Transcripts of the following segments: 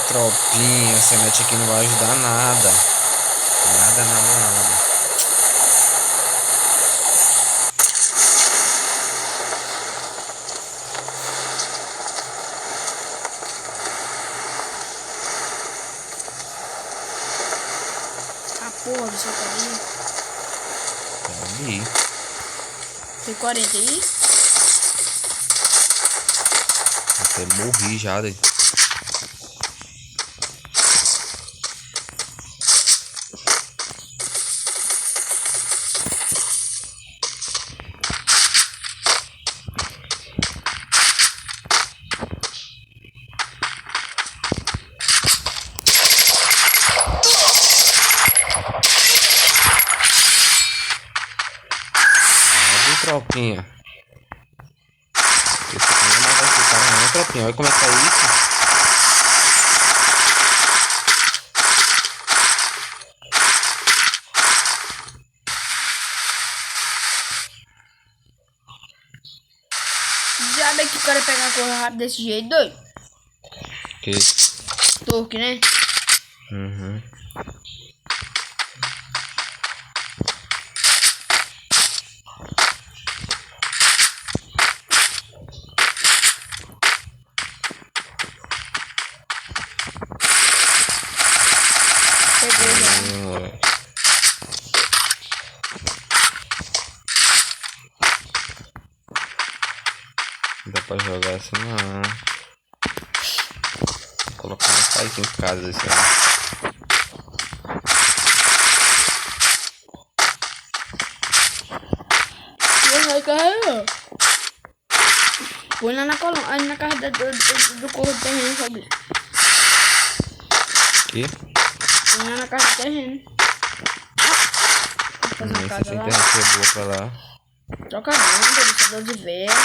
tropinha, essa net aqui não vai ajudar nada. Nada, nada, nada. Ah, porra, você tá ali? Tá ali. Tem 40 aí? Até morri já, daí. Tropinha. Esse aqui não é mais esse cara não, tropinha. Olha como é que tá isso. Já bem que o cara pegar a coisa rápido desse jeito, doido. Que? Torque, né? Uhum. Pegou já. Não dá pra jogar assim não. Vou colocar uma aqui em casa esse aí. Põe lá na coluna, aí na casa do corpo do terreno, sabe? Aqui? Põe lá na casa do terreno. Fazer uma Esse casa sem lá. internet é boa pra lá. Troca não, deixador de véia.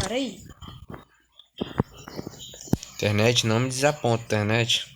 Peraí. Internet não me desaponta, internet.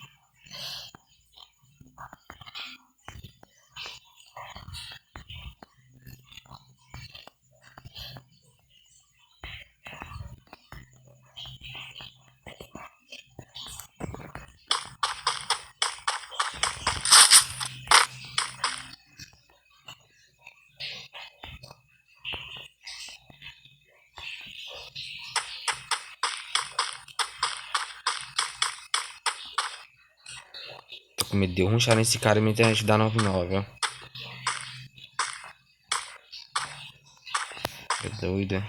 Tô com medo de eu runchar nesse cara e minha internet dá 99, ó. É doido, é?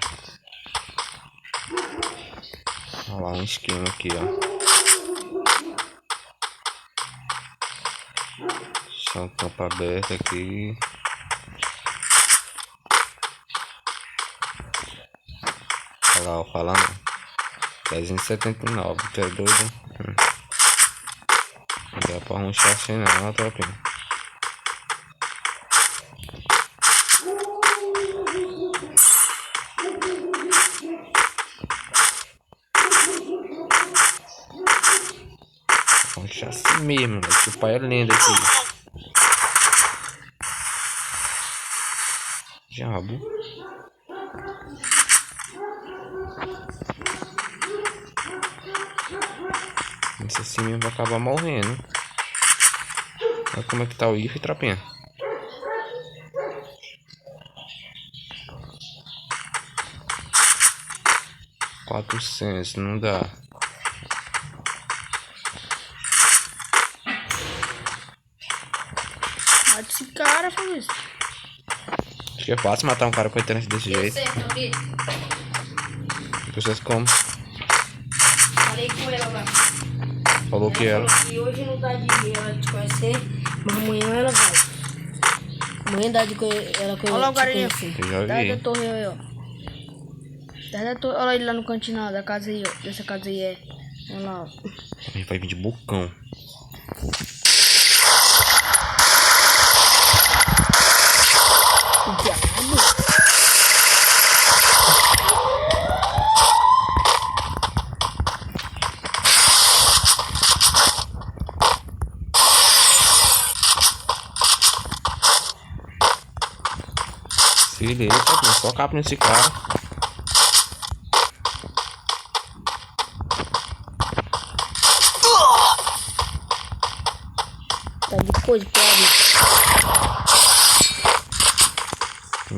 Olha lá um esquema aqui, ó. Chão campo aberto aqui. Olha lá, ó, falando. 379, tu é doido? Não dá pra runchar assim não, tropinha. Runchar assim mesmo, né? Que o pai é lindo aqui. Diabo. Esse assim mesmo vai acabar morrendo. Olha como é que tá o IF, tropinha. R$400, não dá. Mata esse cara, Fabrício. Acho que é fácil matar um cara com a internet desse jeito. Vocês como? Falei com ela lá. Falou que ela. Falou que hoje não dá de ela te conhecer, mas amanhã ela vai. Amanhã dá de ela conhecer. Olha o garotinho. Eu já Dá vi. da torre aí, ó. Olha ele lá no cantinho ó, da casa aí, ó. Dessa casa aí é. Olha lá, ó. Ele vai vir de bocão. Beleza, Tropinha. Só capa nesse cara. Tá de coisa pra mim.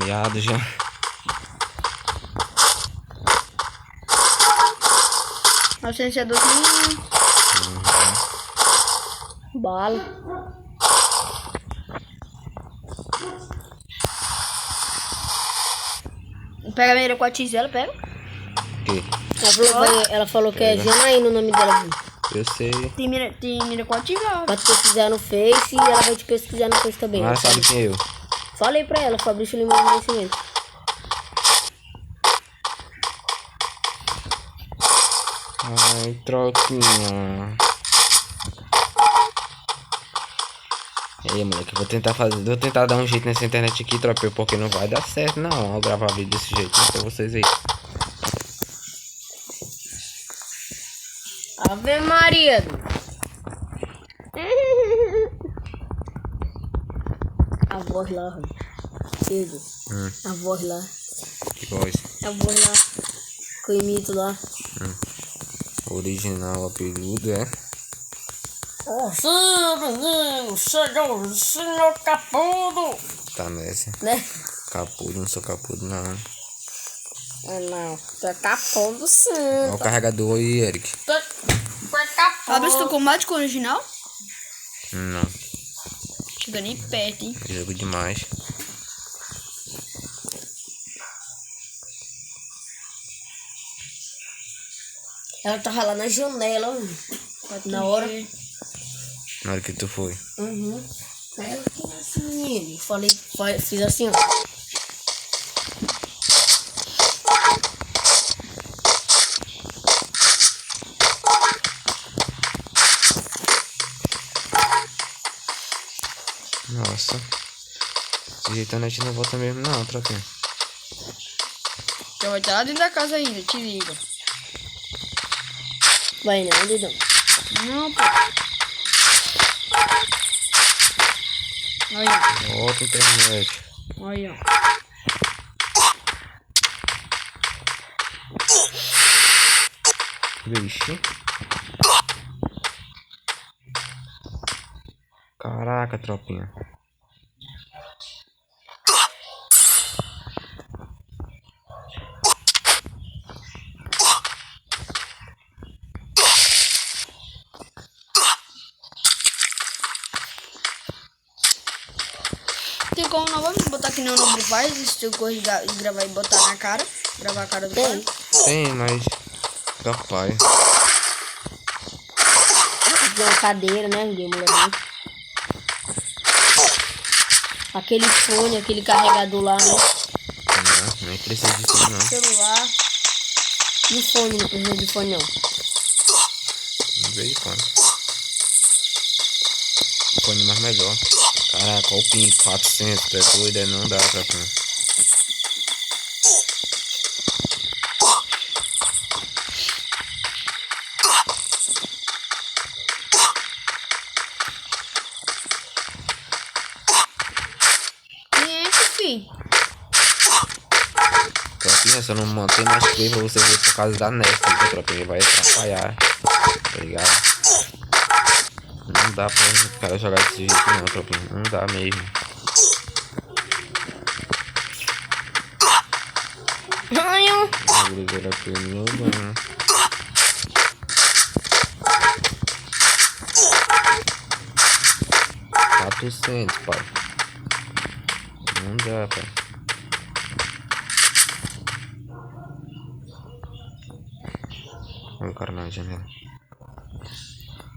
Miado já. A ciência do fim. Bala. Pega a mira com a tisela, pega. Que? Ela falou que é Janaína o nome dela, viu? Eu sei. Tem mira com a tisela. Pra te pesquisar no Face e ela vai te pesquisar no Face também. Mas sabe quem é eu? Falei pra ela, Fabrício Limão do Nascimento. Ai, Tropinha. E aí, moleque, vou tentar dar um jeito nessa internet aqui, Tropinha, porque não vai dar certo, não, eu gravar vídeo desse jeito, pra vocês aí. Ave Maria. A voz lá, Pedro. A voz lá. Que voz? A voz lá. Que eu imito lá. Original, apelido, é? Sim, menino, chegou o senhor Capudo. Tá nessa. Né? Capudo, não sou capudo, não. Não, tu é Capudo sim. Olha o carregador aí, Eric. Tu é Capudo. Fabrício, tu combate com o original? Não, Chega nem perto, hein? jogo demais. Ela tava lá na janela, na hora. Na hora que tu foi. Uhum. Aí eu fiz assim, menino. Fiz assim, ó. Nossa. Esse jeito a net não volta mesmo, não, Tropinha. Já vai estar lá dentro da casa ainda, te liga. Vai não, dedão. Não, pô. Olha, Volta a internet. olha. Vixe. Caraca, Tropinha. Tem como novamente botar que nem o Nobre faz, se tu corrigar e gravar e botar na cara. Gravar a cara do Tem. cara. Tem, mas... Capaz. Tem uma cadeira, né? De emulador. Aquele fone, aquele carregador lá, né? Não, nem precisa disso não. Celular. E o fone, não precisa de fone não. De vez em quando. Fone mais melhor. Caraca, olha o PIN 400, é doido, é, não dá pra tu. E esse, fi. Tropinha, se eu não manter mais play pra você ver por causa da net, tá, Tropinha? Vai atrapalhar, tá ligado? Não dá pra o cara jogar desse jeito não, Tropinha. Não dá mesmo. Ai, ó. Agulha pneuda, né? R$400, pai. Não dá, pai. Olha o cara na janela.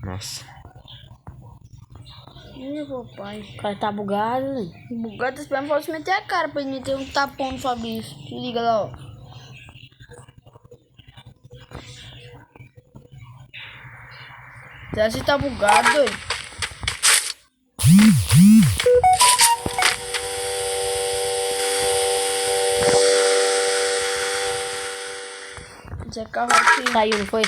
Nossa. Ih, papai. O cara tá bugado, né? Bugado, esperando pra você meter a cara pra ele meter um tapão no Fabrício. Se liga lá, ó. Será que você tá bugado, doido? Esse carro aqui. Saiu, não foi?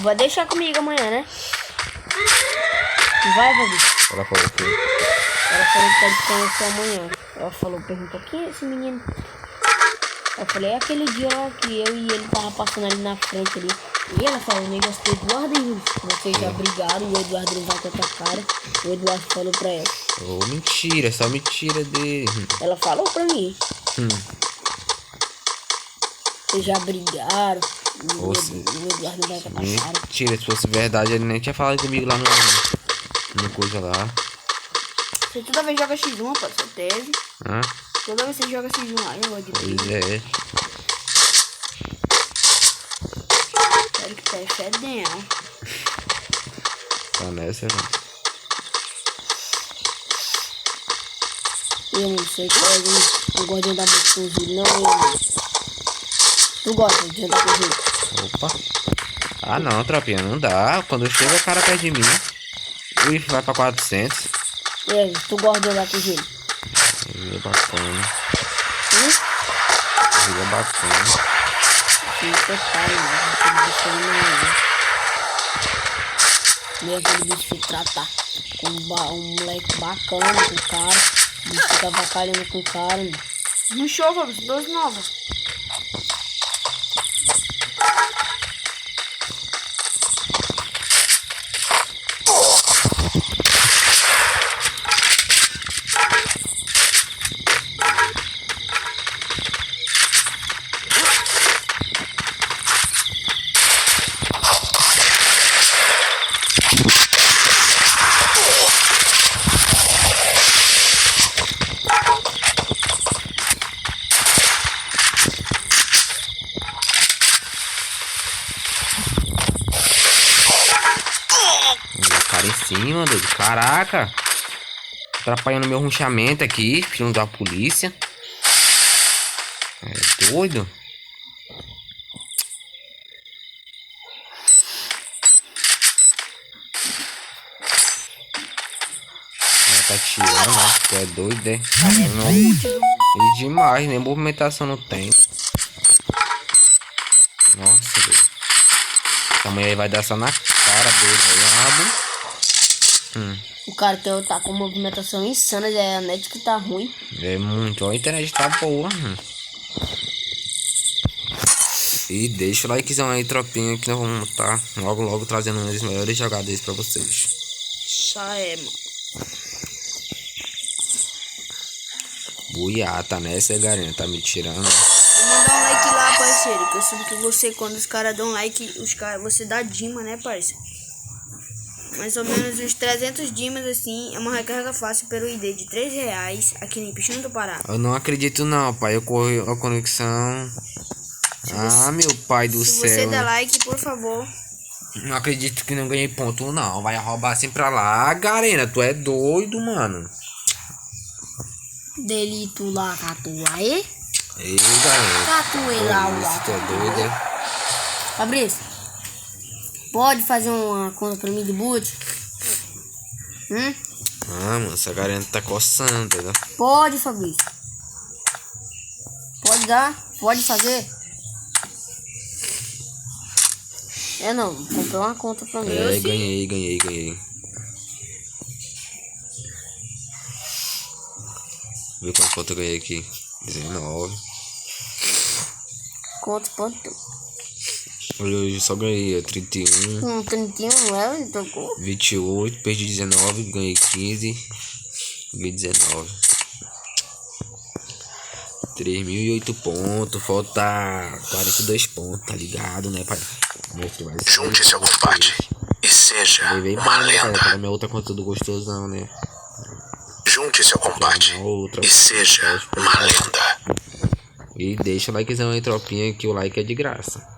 Vai deixar comigo amanhã, né? Vai, Fabrício. Ela falou que... Ela falou que tá de conhecer amanhã. Ela falou, perguntou, quem é esse menino? Eu falei, é aquele dia lá que eu e ele tava passando ali na frente ali. E ela falou, o negócio do Eduardo e vocês já brigaram, o Eduardo não vai com a tua cara. O Eduardo falou pra ela. Oh, mentira, só mentira dele. Ela falou pra mim. Vocês já brigaram. O Eduardo não vai com a tua cara. Mentira, se fosse verdade, ele nem tinha falado comigo lá no coisa lá. Você toda vez joga X1, pode ser tese. Hã? Toda vez que você joga X1 lá, eu vou de Pois é. Espero que tá fedendo. Tá nessa, velho. Eu não sei qual é o gosto de andar muito com o Júlio, não, eu. Tu gosta de andar com o Júlio? Opa. Ah, não, tropinha, não dá. Quando chega o cara perto de mim, o IF vai pra 400. E aí, tu gosta de andar com o Júlio? É bacana. É bacana. Sim, prepare, mano. Meio aquele bicho se tratar com um moleque bacana com o cara. O bicho fica bacalhando com o cara, mano. No show, Fabrício, 12 novas. O cara em cima, doido. Caraca. Atrapalhando meu runchamento aqui, filho da polícia. É doido. Ela tá tirando, né? Tu é doido, é? Não. E demais, nem movimentação não tem. Nossa, doido. Essa mulher aí vai dar só na cara dele. O cara tá com movimentação insana, é a net que tá ruim. É muito, ó, a internet tá boa. E deixa o likezão aí, tropinha, que nós vamos estar logo trazendo um dos melhores jogadores pra vocês. Só é, mano. Buiá, tá nessa, galinha, tá me tirando. Vou mandar um like lá, parceiro. Que eu soube que você, quando os caras dão like, você dá Dima, né, parceiro? Mais ou menos uns 300 Dimas, assim. É uma recarga fácil pelo ID de R$3 aqui em Pixinho do Pará. Eu não acredito não, pai. Eu corri a conexão. Ah, meu pai do Se céu. você der like, por favor. Não acredito que não ganhei ponto, não. Vai roubar assim pra lá. Garena, tu é doido, mano. Delito lá, catuaê. Ei, garena. Catuê lá, Tu é doido, é? Fabrício, pode fazer uma conta pra mim de boot? Ah, mano, essa garena tá coçando, entendeu? Pode, Fabrício. Pode dar? Pode fazer? É não, comprei uma conta pra mim. É, ganhei. Vê quanto eu ganhei aqui. 19. Conta, pode. Eu só ganhei 31. 31, não é? Ele tocou. 28, perdi 19, ganhei 15. Ganhei 19. 3.008 pontos, falta 42 pontos, tá ligado, né, pai? Junte-se ao combate e seja uma lenda. Minha outra conta do gostoso não, né? Junte-se ao combate e seja uma lenda. E deixa o likezão aí, tropinha, que o like é de graça.